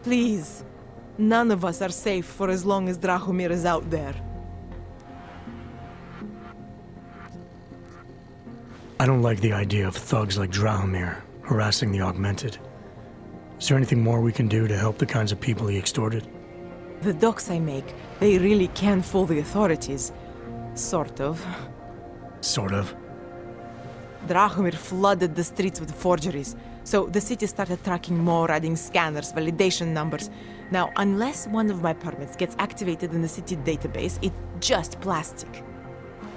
Please. None of us are safe for as long as Drahomir is out there. I don't like the idea of thugs like Drahomir harassing the Augmented. Is there anything more we can do to help the kinds of people he extorted? The docks I make, they really can fool the authorities. Sort of. Sort of. Drahomir flooded the streets with forgeries, so the city started tracking more, adding scanners, validation numbers. Now, unless one of my permits gets activated in the city database, it's just plastic.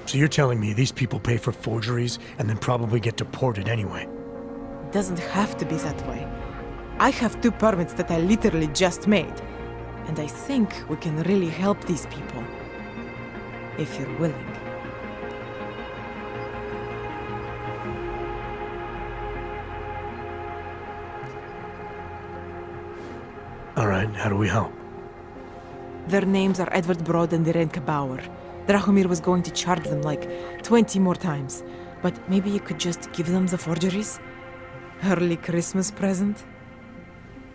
So you're telling me these people pay for forgeries and then probably get deported anyway? It doesn't have to be that way. I have 2 permits that I literally just made. And I think we can really help these people. If you're willing. Alright, how do we help? Their names are Edward Broad and Irenka Bauer. Drahomir was going to charge them like 20 more times. But maybe you could just give them the forgeries? Early Christmas present?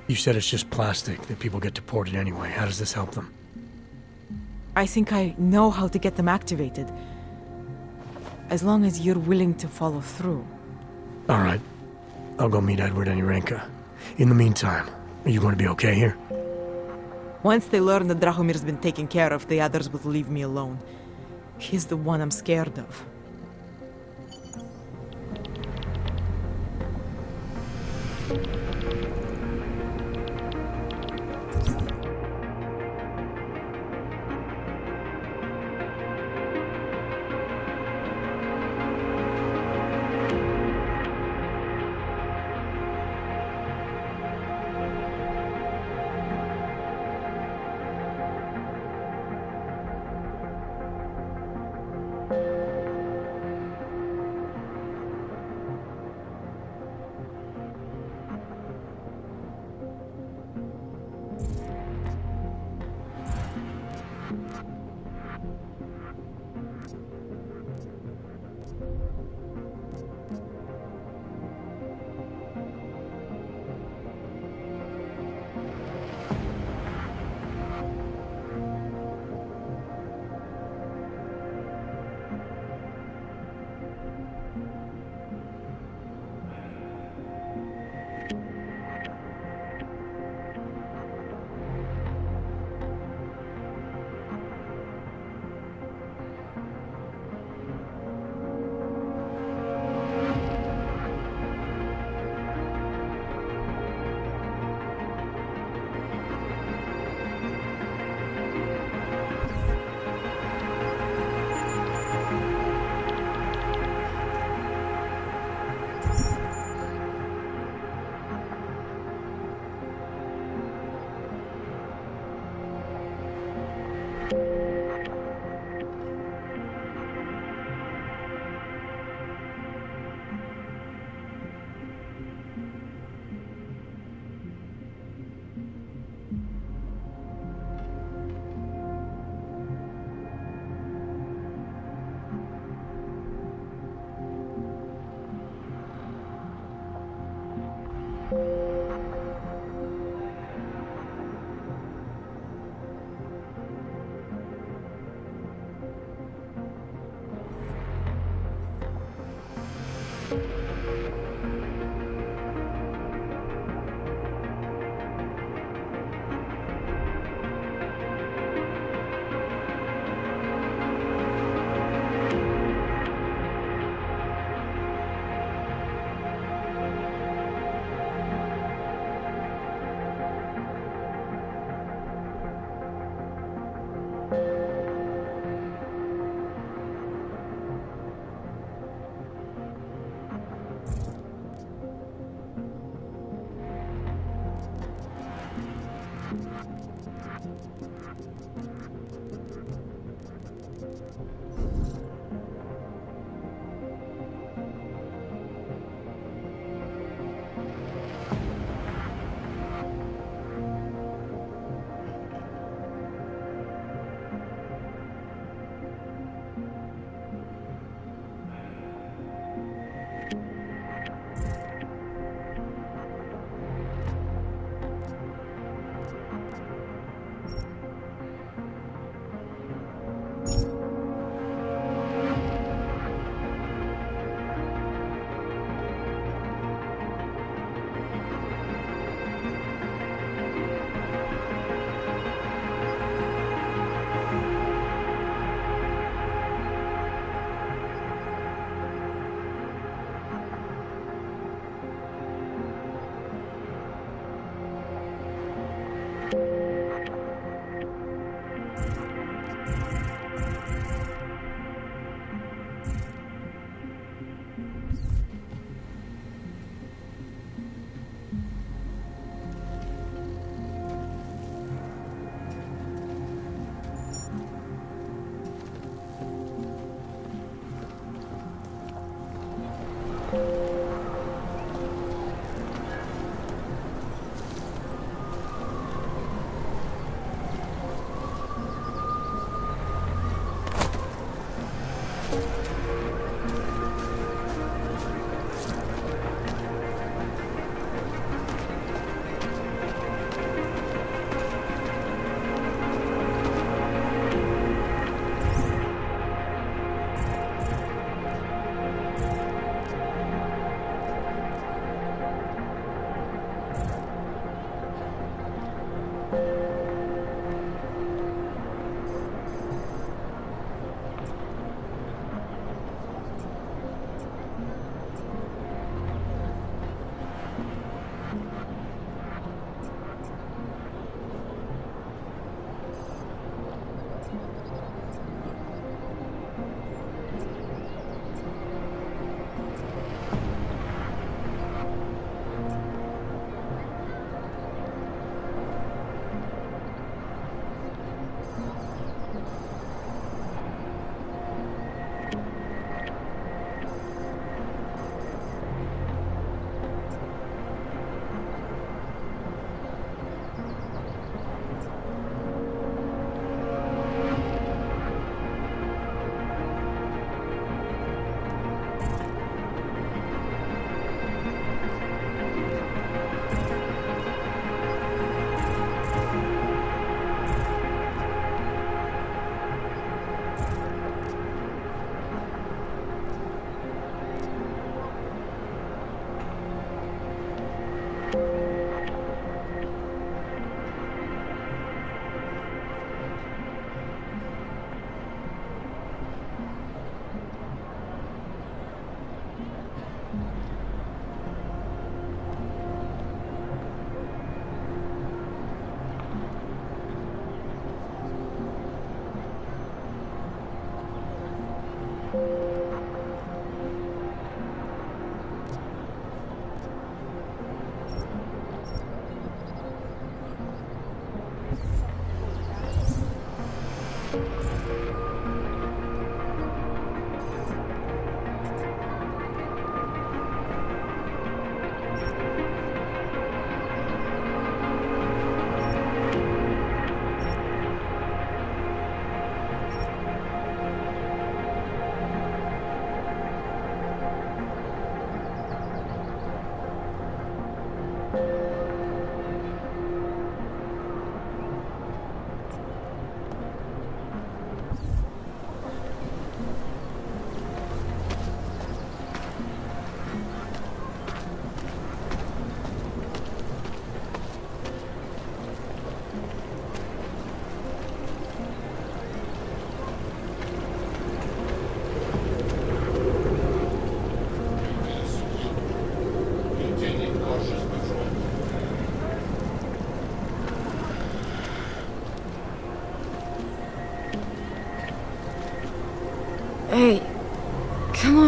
You said it's just plastic, that people get deported anyway. How does this help them? I think I know how to get them activated. As long as you're willing to follow through. Alright. I'll go meet Edward and Irenka. In the meantime, are you going to be okay here? Once they learn that Drahomir's been taken care of, the others will leave me alone. He's the one I'm scared of.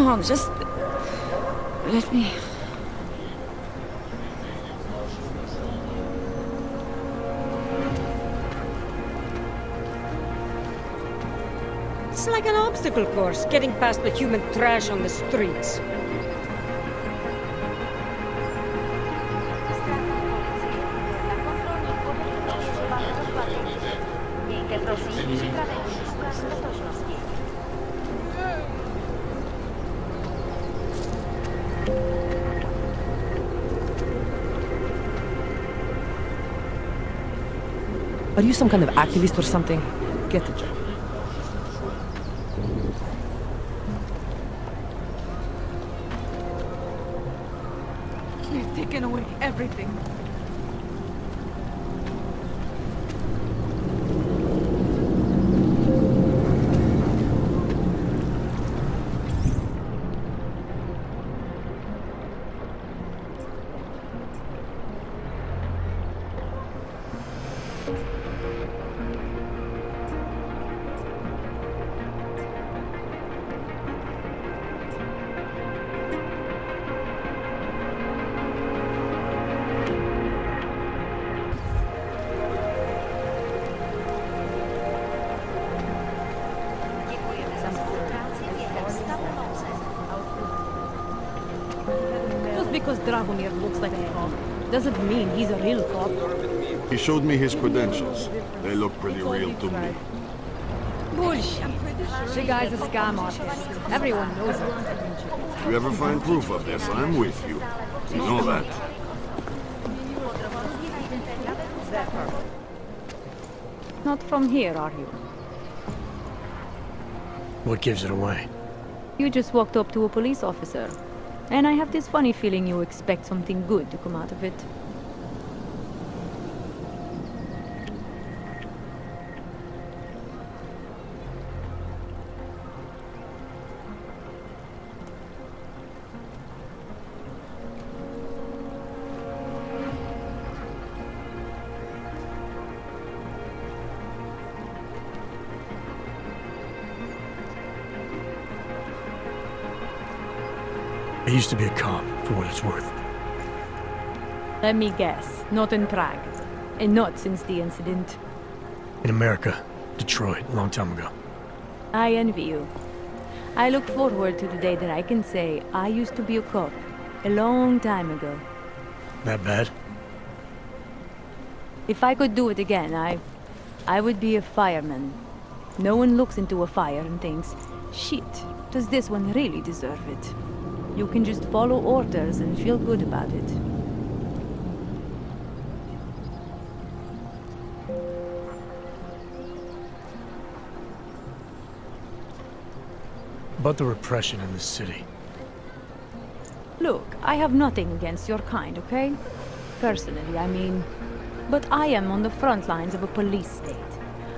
wrong. Just... let me... It's like an obstacle course, getting past the human trash on the streets. Are you some kind of activist or something? Get a job. They've taken away everything. Just because Dragomir looks like a cop doesn't mean he's a real cop. He showed me his credentials. They look pretty real to me. Bullshit. The guy's a scam artist. Everyone knows it. If you ever find proof of this, I'm with you. You know that. Not from here, are you? What gives it away? You just walked up to a police officer. And I have this funny feeling you expect something good to come out of it. I used to be a cop, for what it's worth. Let me guess, not in Prague. And not since the incident. In America, Detroit, a long time ago. I envy you. I look forward to the day that I can say I used to be a cop a long time ago. That bad? If I could do it again, I would be a fireman. No one looks into a fire and thinks, shit, does this one really deserve it? You can just follow orders and feel good about it. About the repression in this city. Look, I have nothing against your kind, okay? Personally, I mean. But I am on the front lines of a police state.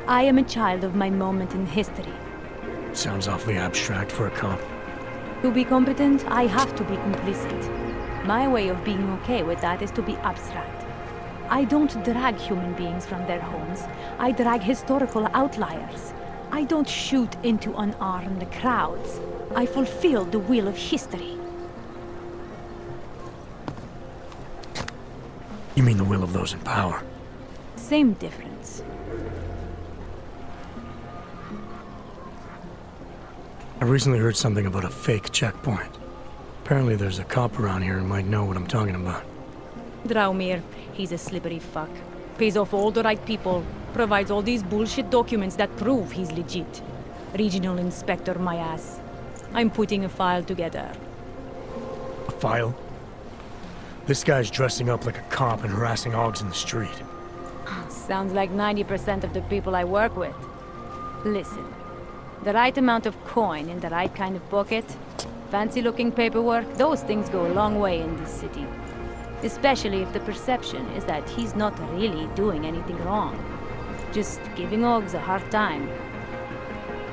I am a child of my moment in history. Sounds awfully abstract for a cop. To be competent, I have to be complicit. My way of being okay with that is to be abstract. I don't drag human beings from their homes. I drag historical outliers. I don't shoot into unarmed crowds. I fulfill the will of history. You mean the will of those in power? Same difference. I recently heard something about a fake checkpoint. Apparently there's a cop around here who might know what I'm talking about. Draumir, he's a slippery fuck. Pays off all the right people. Provides all these bullshit documents that prove he's legit. Regional inspector, my ass. I'm putting a file together. A file? This guy's dressing up like a cop and harassing hogs in the street. Sounds like 90% of the people I work with. Listen. The right amount of coin in the right kind of pocket, fancy-looking paperwork, those things go a long way in this city. Especially if the perception is that he's not really doing anything wrong. Just giving Ogs a hard time.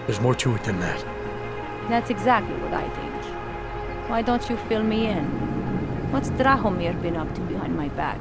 There's more to it than that. That's exactly what I think. Why don't you fill me in? What's Drahomir been up to behind my back?